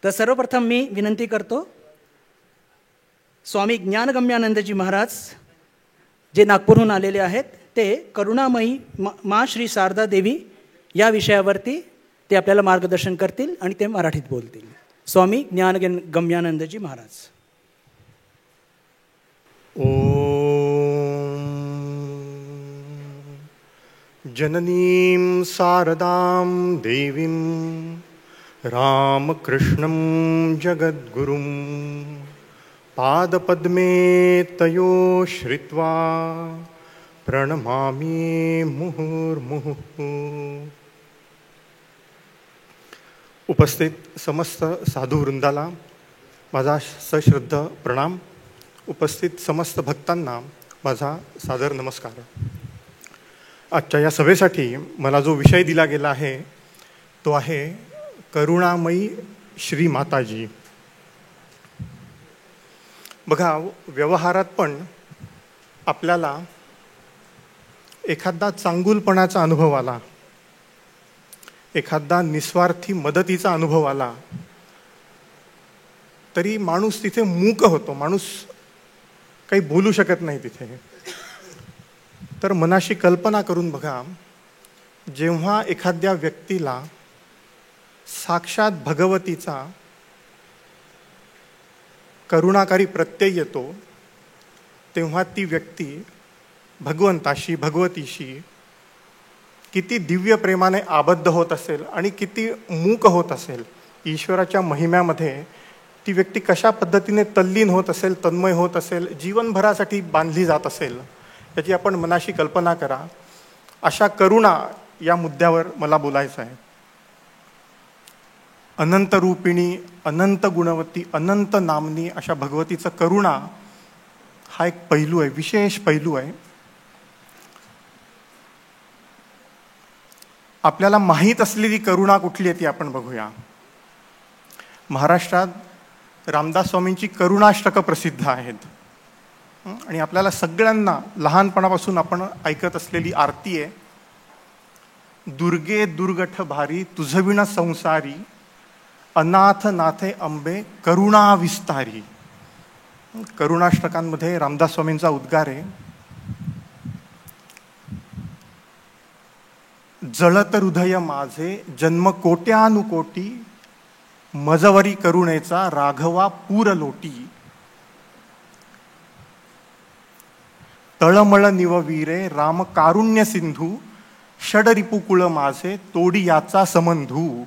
तर सर्वप्रथम मी विनंती करतो स्वामी ज्ञानगम्यानंदजी महाराज जे नागपूरहून आलेले आहेत ते करुणामयी मा श्री शारदा देवी या विषयावरती ते आपल्याला मार्गदर्शन करतील आणि ते मराठीत बोलतील. स्वामी ज्ञानगम्यानंदजी महाराज. ओम जननीं शारदां देवीं रामकृष्णं जगद्गुरुं पादपद्मे तयो श्रित्वा प्रणमामि मुहुर्मुहुः. उपस्थित समस्त साधू वृंदाला माझा सश्रद्ध प्रणाम. उपस्थित समस्त भक्तांना माझा सादर नमस्कार. आजच्या या सभेसाठी मला जो विषय दिला गेला आहे तो आहे करुणामयी श्री माताजी. बघा, व्यवहारात पण आपल्याला एखादा चांगुलपणाचा अनुभव आला, एखादा निस्वार्थी मदतीचा अनुभव आला तरी माणूस तिथे मूक होतो, माणूस काही बोलू शकत नाही तिथे. तर मनाशी कल्पना करून बघा, जेव्हा एखाद्या व्यक्तीला साक्षात भगवतीचा करुणाकारी प्रत्यय येतो तेव्हा ती व्यक्ती भगवंताशी भगवतीशी किती दिव्य प्रेमाने आबद्ध होत असेल आणि किती मूक होत असेल. ईश्वराच्या महिम्यामध्ये ती व्यक्ती कशा पद्धतीने तल्लीन होत असेल, तन्मय होत असेल, जीवनभरासाठी बांधली जात असेल, याची आपण मनाशी कल्पना करा. अशा करुणा या मुद्द्यावर मला बोलायचं आहे. अनंत रूपिणी, अनंत गुणवती, अनंत नामनी अशा भगवतीचं करुणा हा एक पैलू आहे, विशेष पैलू आहे. आपल्याला माहीत असलेली करुणा कुठली आहे ती आपण बघूया. महाराष्ट्रात रामदास स्वामींची करुणाष्टकं प्रसिद्ध आहेत आणि आपल्याला सगळ्यांना लहानपणापासून आपण ऐकत असलेली आरती आहे, दुर्गे दुर्गठ भारी तुझविण संसारी अनाथ नाथे अंबे करुणा विस्तारी. करुणाष्टकांमध्ये रामदास स्वामींचा उद्गार आहे, जळत हृदय माझे जन्म कोट्यानुकोटी मजवरी करुणेचा राघवा पूर लोटी. तळमळ निववीरे राम कारुण्य सिंधू षडरिपू कुळ माझे तोडी याचा समंधू.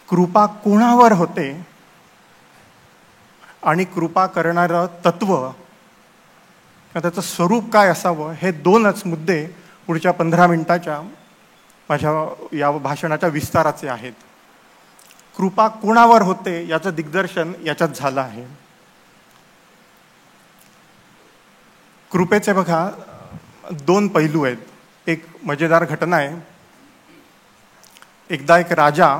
कृपा कोणावर होते आणि कृपा करणारं तत्व त्याचं स्वरूप काय असावं, हे दोनच मुद्दे पुढच्या 15 मिनिटाच्या माझ्या या भाषणाच्या विस्ताराचे आहेत. कृपा कोणावर होते याचं दिग्दर्शन याच्यात झालं आहे. कृपेचे बघा 2 पैलू आहेत. एक मजेदार घटना आहे. एकदा एक राजा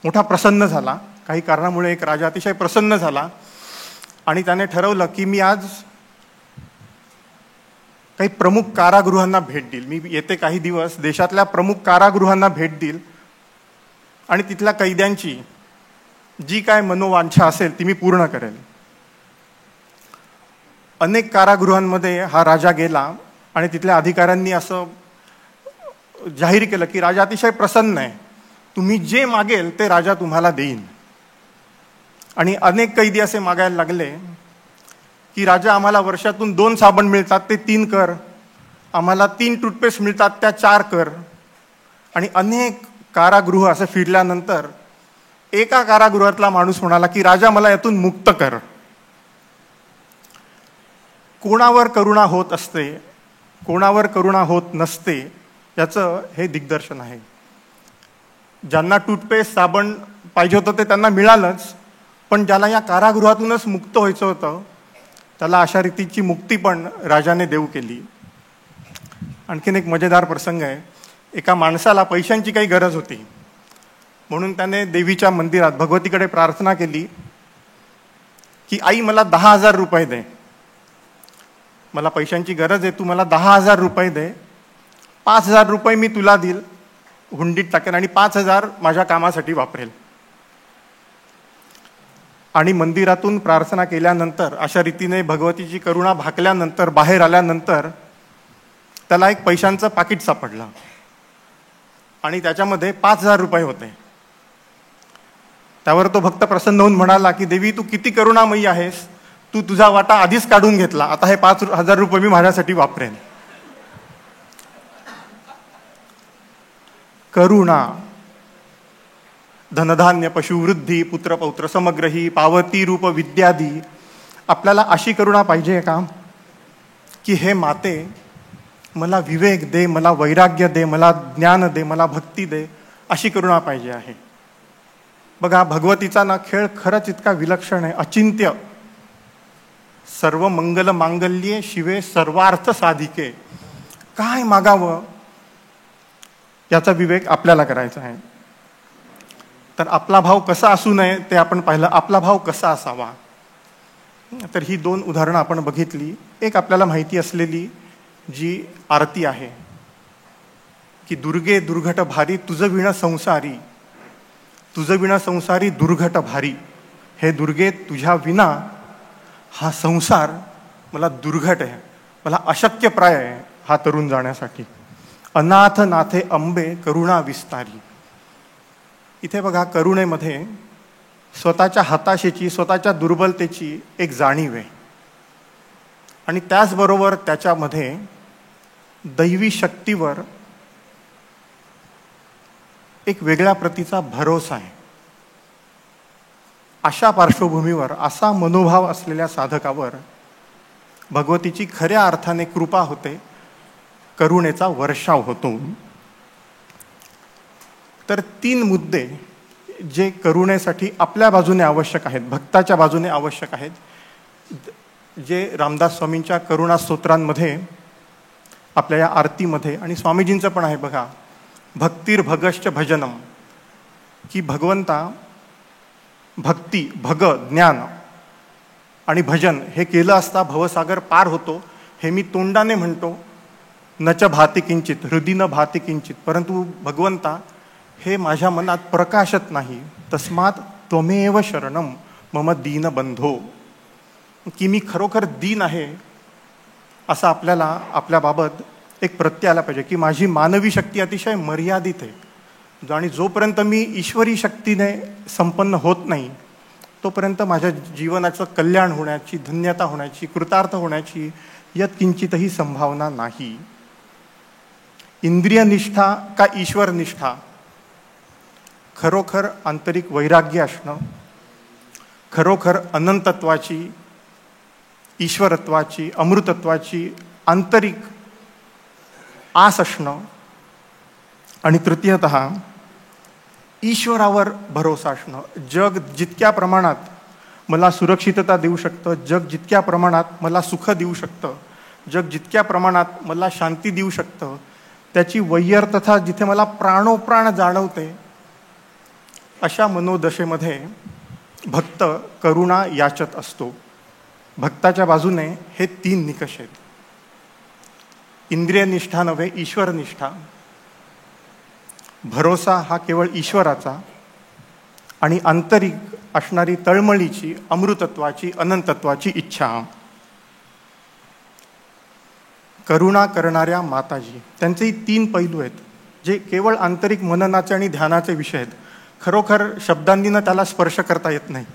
मोठा प्रसन्न झाला, काही कारणामुळे एक राजा अतिशय प्रसन्न झाला आणि त्याने ठरवलं की मी आज काही प्रमुख कारागृहांना भेट देईल. मी येते काही दिवस देशातल्या प्रमुख कारागृहांना भेट देईल आणि तिथल्या कैद्यांची जी काय मनोवांछा असेल ती मी पूर्ण करेल. अनेक कारागृहांमध्ये हा राजा गेला आणि तिथल्या अधिकाऱ्यांनी असं जाहीर केलं की राजा अतिशय प्रसन्न आहे, तुम्ही जे मागेल ते राजा तुम्हाला देईन. आणि अनेक कैदी असे मागायला लागले की राजा, आम्हाला वर्षातून 2 साबण मिळतात ते 3 कर, आम्हाला 3 टूथपेस्ट मिळतात त्या 4 कर. आणि अनेक कारागृह असं फिरल्यानंतर एका कारागृहातला माणूस म्हणाला की राजा, मला यातून मुक्त कर. कोणावर करुणा होत असते, कोणावर करुणा होत नसते याचं हे दिग्दर्शन आहे. ज्यांना टूथपेस्ट साबण पाहिजे होतं ते त्यांना मिळालंच, पण ज्याला या कारागृहातूनच मुक्त व्हायचं होतं त्याला अशा रीतीची मुक्ती पण राजाने देऊ केली. आणखीन एक मजेदार प्रसंग आहे. एका माणसाला पैशांची काही गरज होती म्हणून त्याने देवीच्या मंदिरात भगवतीकडे प्रार्थना केली की आई, मला 10,000 रुपये दे, मला पैशांची गरज आहे, तू मला 10,000 रुपये दे, 5,000 रुपये मी तुला देईल, हुंडीत टाकेन आणि 5,000 माझ्या कामासाठी वापरेल. आणि मंदिरातून प्रार्थना केल्यानंतर अशा रीतीने भगवतीची करुणा भाकल्यानंतर बाहेर आल्यानंतर त्याला एक पैशांचं पाकिट सापडलं आणि त्याच्यामध्ये 5,000 रुपये होते. त्यावर तो भक्त प्रसन्न होऊन म्हणाला की देवी, तू किती करुणामयी आहेस, तू तुझा वाटा आधीच काढून घेतला, आता हे 5,000 रुपये मी माझ्यासाठी वापरेन. करुणा, धनधान्य पशुवृद्धी पुत्र पौत्र समग्रही पावती रूप विद्यादी. आपल्याला अशी करुणा पाहिजे का की हे माते मला विवेक दे, मला वैराग्य दे, मला ज्ञान दे, मला भक्ती दे, अशी करुणा पाहिजे आहे. बघा, भगवतीचा ना खेळ खरंच इतका विलक्षण आहे, अचिंत्य. सर्व मंगल मांगल्ये शिवे सर्वार्थ साधिके. काय मागावं याचा विवेक आपल्याला करायचा आहे. तर आपला भाव कसा असू नये ते आपण पाहिलं. आपला भाव कसा असावा, तर ही 2 उदाहरणं आपण बघितली. एक आपल्याला माहिती असलेली जी आरती आहे की दुर्गे दुर्घट भारी तुझ विण संसारी, तुझ विण संसारी दुर्घट भारी. हे दुर्गे, तुझ्या विना हा संसार मला दुर्घट आहे, मला अशक्यप्राय आहे हा तरुण जाण्यासाठी. अनाथ नाथे अंबे करुणा विस्तारी. इथे बघा, करुणेमध्ये स्वतःच्या हताशेची, स्वतःच्या दुर्बलतेची एक जाणीव आहे आणि त्याचबरोबर त्याच्यामध्ये दैवी शक्तीवर एक वेगळ्या प्रतीचा भरोसा आहे. अशा पार्श्वभूमीवर, असा मनोभाव असलेल्या साधकावर भगवतीची खऱ्या अर्थाने कृपा होते, करुणेचा वर्षाव होतो. तर 3 मुद्दे जे करुणेसाठी आपल्या बाजूने आवश्यक आहेत, भक्ताच्या बाजूने आवश्यक आहेत, जे रामदास स्वामींच्या करुणा स्तोत्रांमध्ये, आपल्या या आरतीमध्ये आणि स्वामीजींचं पण आहे बघा. भक्तीर भगश्च भजनम, की भगवंता भक्ती, भग ज्ञान आणि भजन हे केलं असता भवसागर पार होतो, हे मी तोंडाने म्हणतो. नच भाती किंचित, हृदय न भाती किंचित, परंतु भगवंता हे माझ्या मनात प्रकाशत नाही. तस्मात त्वमेव शरणम मम दीनबंधो, की मी खरोखर दीन आहे असं आपल्याला आपल्याबाबत एक प्रत्यय आला पाहिजे की माझी मानवी शक्ती अतिशय मर्यादित आहे आणि जोपर्यंत मी ईश्वरी शक्तीने संपन्न होत नाही तोपर्यंत माझ्या जीवनाचं कल्याण होण्याची, धन्यता होण्याची, कृतार्थ होण्याची यत्किंचितही संभावना नाही. इंद्रिय निष्ठा का ईश्वर निष्ठा, खरोखर आंतरिक वैराग्य असणं, खरोखर अनंतत्वाची, ईश्वरत्वाची, अमृतत्वाची आंतरिक आस असणं आणि तृतीयतः ईश्वरावर भरोसा असणं. जग जितक्या प्रमाणात मला सुरक्षितता देऊ शकतं, जग जितक्या प्रमाणात मला सुख देऊ शकतं, जग जितक्या प्रमाणात मला शांती देऊ शकतं, त्याची वैयर्थता जिथे मला प्राणोप्राण जाणवते, अशा मनोदशेमध्ये भक्त करुणा याचत असतो. भक्ताच्या बाजूने हे 3 निकष आहेत. इंद्रिय निष्ठा नव्हे, ईश्वर निष्ठा. भरोसा हा केवळ ईश्वराचा आणि आंतरिक असणारी तळमळीची, अमृतत्वाची, अनंतत्वाची इच्छा. करुणा करणाऱ्या माताजी, त्यांचेही 3 पैलू आहेत जे केवळ आंतरिक मननाचे आणि ध्यानाचे विषय आहेत. खरोखर शब्दांनी न त्याला स्पर्श करता येत नाही.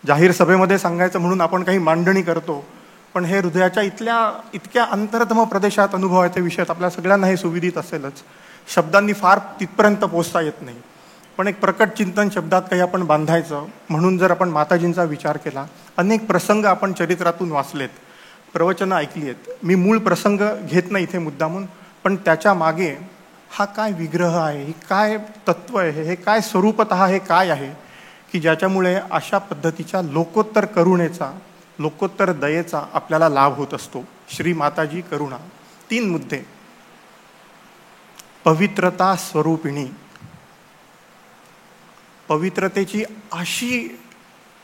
जाहीर सभेमध्ये सांगायचं म्हणून आपण काही मांडणी करतो, पण हे हृदयाच्या इतक्या अंतरतम प्रदेशात अनुभवायचे विषय आहेत. आपल्या सगळ्यांना हे सुविदित असेलच. शब्दांनी फार तिथपर्यंत पोचता येत नाही, पण एक प्रकट चिंतन शब्दात काही आपण बांधायचं म्हणून जर आपण माताजींचा विचार केला, अनेक प्रसंग आपण चरित्रातून वाचलेत, प्रवचनं ऐकली आहेत. मी मूळ प्रसंग घेत नाही इथे मुद्दामून, पण त्याच्या मागे हा काय विग्रह आहे, हे काय तत्व आहे, हे काय स्वरूपतः हे काय आहे की ज्याच्यामुळे अशा पद्धतीच्या लोकोत्तर करुणेचा, लोकोत्तर दयेचा आपल्याला लाभ होत असतो. श्री माताजी करुणा. 3 मुद्दे. पवित्रता स्वरूपिणी, पवित्रतेची अशी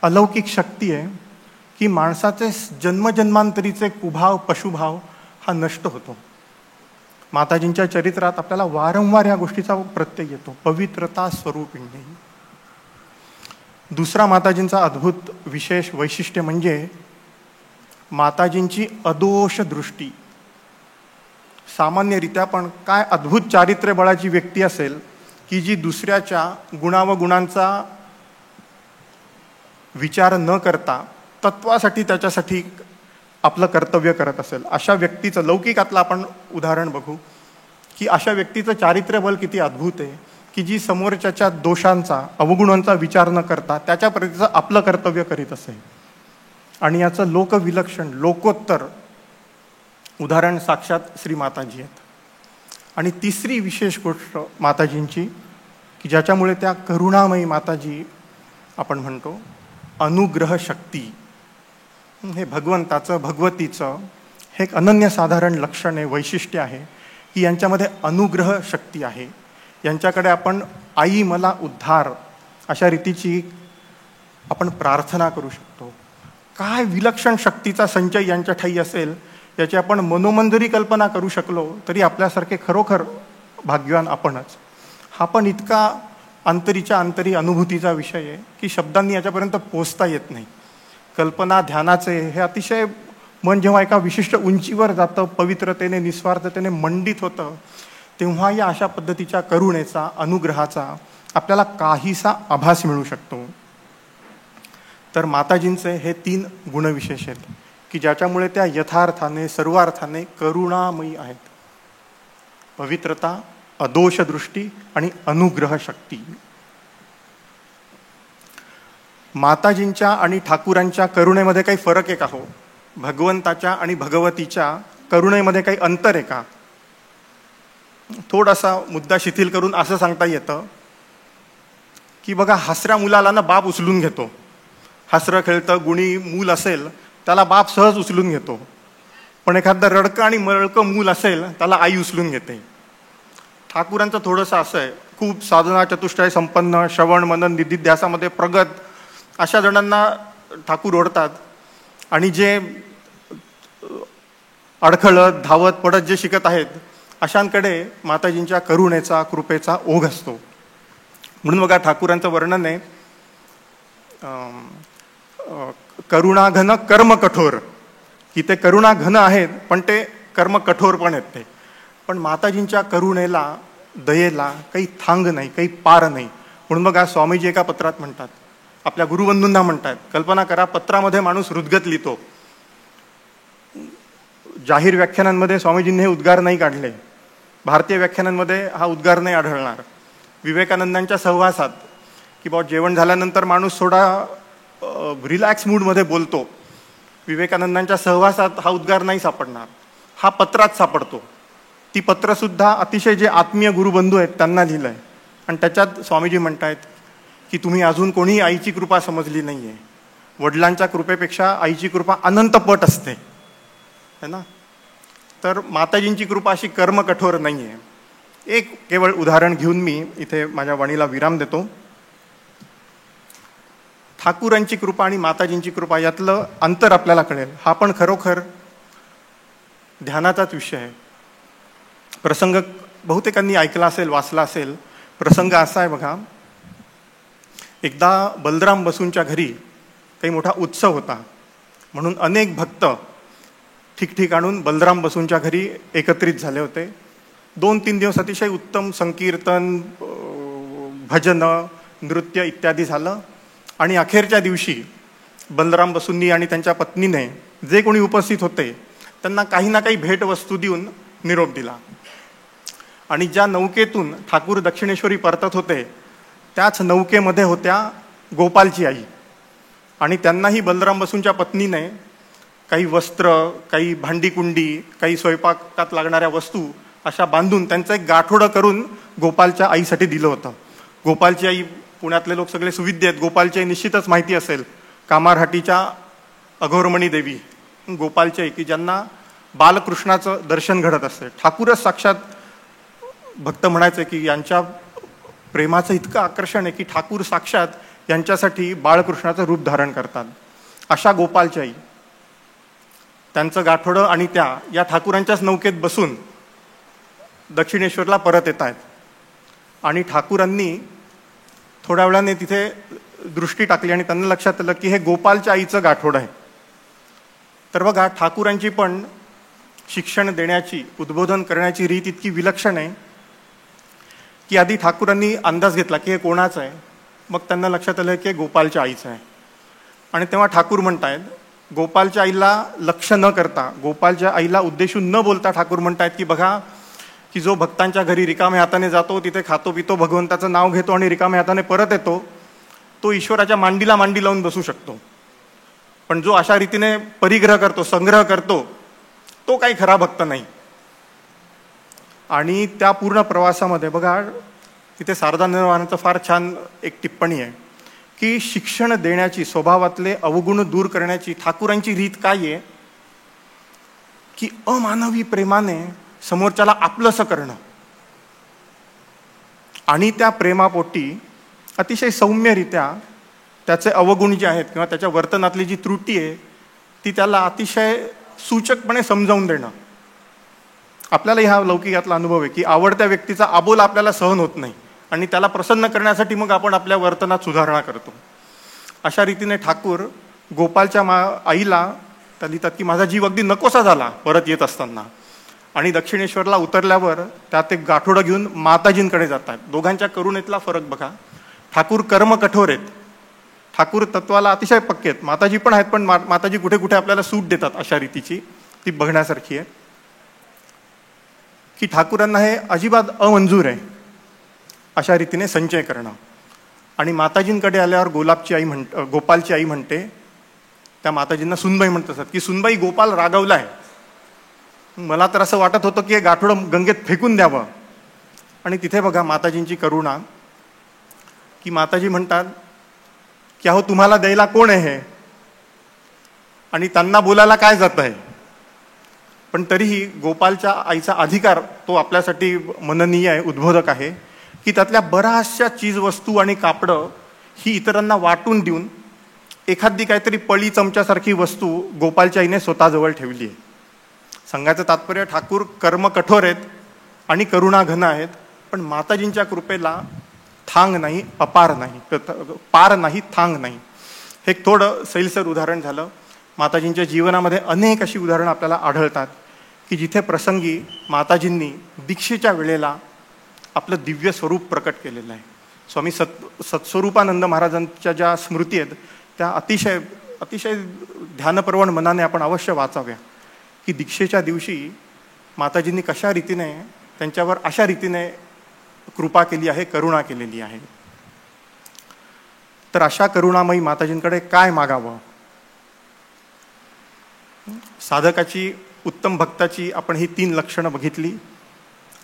अलौकिक शक्ती आहे की माणसाचे जन्मजन्मांतरीचे कुभाव, पशुभाव हा नष्ट होतो. माताजींच्या चरित्रात आपल्याला वारंवार या गोष्टीचा प्रत्यय येतो. पवित्रता स्वरूपिणी. दुसरा माताजींचा अद्भुत विशेष वैशिष्ट्य म्हणजे माताजींची अदोष दृष्टी. सामान्यरित्या पण काय अद्भुत चारित्र्य बळाची व्यक्ती असेल की जी दुसऱ्याच्या गुणांचा विचार न करता तत्वासाठी त्याच्यासाठी आपलं कर्तव्य करत असेल, अशा व्यक्तीचं लौकिकातलं आपण उदाहरण बघू की अशा व्यक्तीचं चारित्र्य बल किती अद्भुत आहे की जी समोरच्याच्या दोषांचा अवगुणांचा विचार न करता त्याच्या प्रतीचं आपलं कर्तव्य करीत असेल. आणि याचं लोकविलक्षण लोकोत्तर उदाहरण साक्षात श्री माताजी आहेत. आणि तिसरी विशेष गोष्ट माताजींची की ज्याच्यामुळे त्या करुणामयी माताजी आपण म्हणतो, अनुग्रह शक्ती. हे भगवंताचं भगवतीचं हे एक अनन्यसाधारण लक्षण आहे, वैशिष्ट्य आहे की यांच्यामध्ये अनुग्रह शक्ती आहे. यांच्याकडे आपण आई मला उद्धार अशा रीतीची आपण प्रार्थना करू शकतो. काय विलक्षण शक्तीचा संचय यांच्या ठायी असेल याची आपण मनोमंजरी कल्पना करू शकलो तरी आपल्यासारखे खरोखर भाग्यवान आपणच. हा पण इतका अंतरीच्या अंतरी अनुभूतीचा विषय आहे की शब्दांनी याच्यापर्यंत पोचता येत नाही. कल्पना ध्यानाचे हे अतिशय मन जेव्हा एका विशिष्ट उंचीवर जातं, पवित्रतेने निस्वार्थतेने मंडित होतं, तेव्हा या अशा पद्धतीच्या करुणेचा अनुग्रहाचा आपल्याला काहीसा आभास मिळू शकतो. तर माताजींचे हे 3 गुणविशेष आहेत की ज्याच्यामुळे त्या यथार्थाने सर्वार्थाने करुणामयी आहेत. पवित्रता, अदोष दृष्टी आणि अनुग्रह शक्ती. माताजींच्या आणि ठाकूरांच्या करुणेमध्ये काही फरक आहे का हो? भगवंताच्या आणि भगवतीच्या करुणेमध्ये काही अंतर आहे का? थोडासा मुद्दा शिथिल करून असं सांगता येतं की बघा, हसऱ्या मुलाला ना बाप उचलून घेतो. हसरं खेळतं गुणी मूल असेल त्याला बाप सहज उचलून घेतो, पण एखादं रडकं आणि मळकं मूल असेल त्याला आई उचलून घेते. ठाकूरांचं थोडंसं असं आहे, खूप साधना चतुष्टय संपन्न, श्रवण मनन निधिध्यासामध्ये प्रगत अशा जणांना ठाकूर ओढतात आणि जे अडखळत धावत पडत जे शिकत आहेत अशांकडे माताजींच्या करुणेचा कृपेचा ओघ असतो. म्हणून बघा ठाकूरांचं वर्णन आहे, करुणाघन कर्म कठोर, की ते करुणाघन आहेत पण ते कर्म कठोर पण आहेत ते. पण माताजींच्या करुणेला दयेला काही थांग नाही, काही पार नाही. म्हणून बघा स्वामीजी एका पत्रात म्हणतात, आपल्या गुरुबंधूंना म्हणतात, कल्पना करा पत्रामध्ये माणूस हृदगत लिहितो. जाहीर व्याख्यानांमध्ये स्वामीजींनी हे उद्गार नाही काढले, भारतीय व्याख्यानांमध्ये हा उद्गार नाही आढळणार. विवेकानंदांच्या सहवासात की बाबा जेवण झाल्यानंतर माणूस थोडा रिलॅक्स मूडमध्ये बोलतो, विवेकानंदांच्या सहवासात हा उद्गार नाही सापडणार, हा पत्रात सापडतो. ती पत्रसुद्धा अतिशय जे आत्मीय गुरुबंधू आहेत त्यांना लिहिलं आहे. आणि त्याच्यात स्वामीजी म्हणतायत की तुम्ही अजून कोणी आईची कृपा समजली नाही आहे. वडिलांच्या कृपेपेक्षा आईची कृपा अनंत पट असते, है ना. तर माताजींची कृपा अशी कर्म कठोर नाही आहे. एक केवळ उदाहरण घेऊन मी इथे माझ्या वाणीला विराम देतो. ठाकूरांची कृपा आणि माताजींची कृपा यातलं अंतर आपल्याला कळेल. हा पण खरोखर ध्यानाचाच विषय आहे. प्रसंग बहुतेकांनी ऐकला असेल, वाचला असेल. प्रसंग असा आहे बघा, एकदा बलराम बसूंच्या घरी काही मोठा उत्सव होता म्हणून अनेक भक्त ठिकठिकाणून बलराम बसूंच्या घरी एकत्रित झाले होते. 2-3 दिवस अतिशय उत्तम संकीर्तन, भजन, नृत्य इत्यादी झालं. आणि अखेरच्या दिवशी बलराम बसूंनी आणि त्यांच्या पत्नीने जे कोणी उपस्थित होते त्यांना काही ना काही भेटवस्तू देऊन निरोप दिला. आणि ज्या नौकेतून ठाकूर दक्षिणेश्वरी परतत होते त्याच नौकेमध्ये होत्या गोपालची आई. आणि त्यांनाही बलराम बसूंच्या पत्नीने काही वस्त्र, काही भांडीकुंडी, काही स्वयंपाकात लागणाऱ्या वस्तू अशा बांधून त्यांचं एक गाठोडं करून गोपालच्या आईसाठी दिलं होतं. गोपालची आई, पुण्यातले लोक सगळे सुविद्य आहेत, गोपालची आई निश्चितच माहिती असेल, कामारहाटीच्या अघोरमणी देवी गोपालची आई, की ज्यांना बालकृष्णाचं दर्शन घडत असते. ठाकूरच साक्षात भक्त म्हणायचे की यांच्या प्रेमाचं इतकं आकर्षण आहे की ठाकूर साक्षात यांच्यासाठी बाळकृष्णाचं रूप धारण करतात. अशा गोपालची आई, त्यांचं गाठोडं आणि त्या या ठाकूरांच्याच नौकेत बसून दक्षिणेश्वरला परत येत आहेत. आणि ठाकूरांनी थोड्या वेळाने तिथे दृष्टी टाकली आणि त्यांना लक्षात आलं की हे गोपालच्या आईचं गाठोड आहे. तर बघा, ठाकूरांची पण शिक्षण देण्याची, उद्बोधन करण्याची रीत इतकी विलक्षण आहे की आधी ठाकूरांनी अंदाज घेतला की हे कोणाचं आहे. मग त्यांना लक्षात आलं की हे गोपालच्या आईचं आहे. आणि तेव्हा ठाकूर म्हणतायत, गोपालच्या आईला लक्ष न करता, गोपालच्या आईला उद्देशून न बोलता ठाकूर म्हणतायत की बघा, की जो भक्तांच्या घरी रिकाम्या हाताने जातो, तिथे खातो पितो, भगवंताचं नाव घेतो आणि रिकाम्या हाताने परत येतो, तो ईश्वराच्या मांडीला मांडी लावून बसू शकतो. पण जो अशा रीतीने परिग्रह करतो, संग्रह करतो, तो काही खरा भक्त नाही. आणि त्या पूर्ण प्रवासामध्ये बघा, तिथे शारदानंद फार छान एक टिप्पणी आहे की शिक्षण देण्याची, स्वभावातले अवगुण दूर करण्याची ठाकूरांची रीत काय आहे की अमानवी प्रेमाने समोरच्याला आपलंसं करणं आणि त्या प्रेमापोटी अतिशय सौम्यरित्या त्याचे अवगुण जे आहेत किंवा त्याच्या वर्तनातली जी त्रुटी आहे ती त्याला अतिशय सूचकपणे समजावून देणं. आपल्याला ह्या लौकिकातला अनुभव आहे की आवडत्या व्यक्तीचा आबोल आपल्याला सहन होत नाही आणि त्याला प्रसन्न करण्यासाठी मग आपण आपल्या वर्तनात सुधारणा करतो. अशा रीतीने ठाकूर गोपालच्या आईला त्या लिहितात की माझा जीव अगदी नकोसा झाला परत येत असताना. आणि दक्षिणेश्वरला उतरल्यावर त्यात एक गाठोडं घेऊन माताजींकडे जातात. दोघांच्या करुणेतला फरक बघा. ठाकूर कर्म कठोर आहेत, ठाकूर तत्वाला अतिशय पक्के आहेत. माताजी पण आहेत, पण माताजी कुठे कुठे आपल्याला सूट देतात अशा रीतीची, ती बघण्यासारखी आहे की ठाकूरांना हे अजिबात अमंजूर आहे अशा रीतीने संचय करणं. आणि माताजींकडे आल्यावर गोपालची आई म्हणते, त्या माताजींना सुनबाई म्हणत असतात की सुनबाई, गोपाल रागवला आहे. मला तर असं वाटत होतं की हे गाठोडं गंगेत फेकून द्यावं. आणि तिथे बघा माताजींची करुणा की माताजी म्हणतात की अहो तुम्हाला द्यायला कोण आहे हे, आणि त्यांना बोलायला काय जात आहे. पण तरीही गोपालच्या आईचा अधिकार तो आपल्यासाठी मननीय आहे, उद्बोधक आहे की त्यातल्या बऱ्याचशा चीजवस्तू आणि कापडं ही इतरांना वाटून देऊन एखादी काहीतरी पळी चमच्यासारखी वस्तू गोपालच्या आईने स्वतःजवळ ठेवली आहे. सांगायचं तात्पर्य, ठाकूर कर्म कठोर आहेत आणि करुणा घन आहेत, पण माताजींच्या कृपेला थांग नाही, अपार नाही, पार नाही, थांग नाही. हे एक थोडं सैलसर उदाहरण झालं. माताजींच्या जीवनामध्ये अनेक अशी उदाहरणं आपल्याला आढळतात की जिथे प्रसंगी माताजींनी दीक्षेच्या वेळेला आपलं दिव्य स्वरूप प्रकट केलेलं आहे. स्वामी सत्स्वरूपानंद महाराजांच्या ज्या स्मृती आहेत त्या अतिशय अतिशय ध्यानप्रवण मनाने आपण अवश्य वाचाव्या की दीक्षेच्या दिवशी माताजींनी कशा रीतीने त्यांच्यावर अशा रीतीने कृपा केली आहे, करुणा केलेली आहे. तर अशा करुणामयी माताजींकडे काय मागावं. साधकाची, उत्तम भक्ताची आपण ही 3 लक्षणं बघितली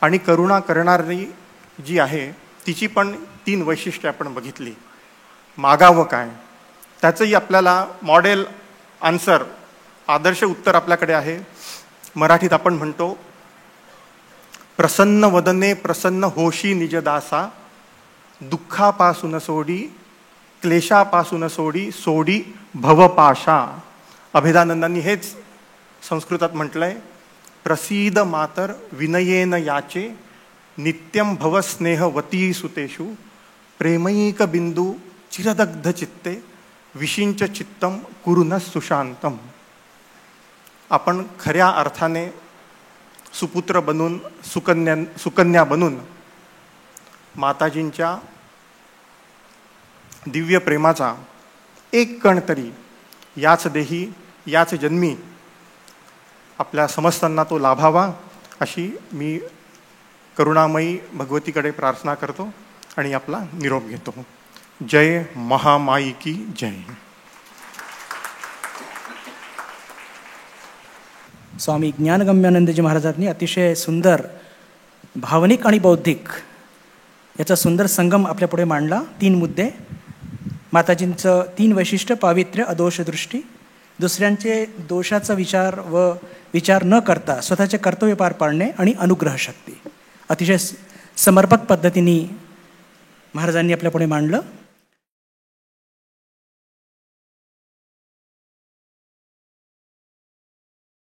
आणि करुणा करणारी जी आहे तिची पण 3 वैशिष्ट्ये आपण बघितली. मागावं काय, त्याचंही आपल्याला मॉडेल आन्सर, आदर्श उत्तर आपल्याकडे आहे. मराठीत आपण म्हणतो, प्रसन्न वदने प्रसन्न होशी निजदासा, दुःखापासून सोडी क्लेशापासून सोडी भवपाशा. अभेदानंदांनी हेच संस्कृतात म्हटलंय, प्रसीद मातर विनयेन याचे, नित्यम भव स्नेहवती सुतेषु, प्रेमैक बिंदू चिरदग्ध चित्ते, विशिंच चित्तम कुरुन सुशांतम. आपण खऱ्या अर्थाने सुपुत्र बनून, सुकन्या बनून माताजींच्या दिव्य प्रेमाचा एक कण तरी याच देही, याच जन्मी आपल्या समस्तांना तो लाभावा अशी मी करुणामयी भगवतीकडे प्रार्थना करतो आणि आपला निरोप घेतो. जय महामाई की जय. स्वामी ज्ञानगम्यानंदजी महाराजांनी अतिशय सुंदर भावनिक आणि बौद्धिक याचा सुंदर संगम आपल्यापुढे मांडला. 3 मुद्दे, माताजींचं 3 वैशिष्ट्य, पावित्र्य, अदोष दृष्टी, दुसऱ्यांचे दोषाचा विचार न करता स्वतःचे कर्तव्य पार पाडणे आणि अनुग्रह शक्ती. अतिशय समर्पक पद्धतीने महाराजांनी आपल्यापुढे मांडलं.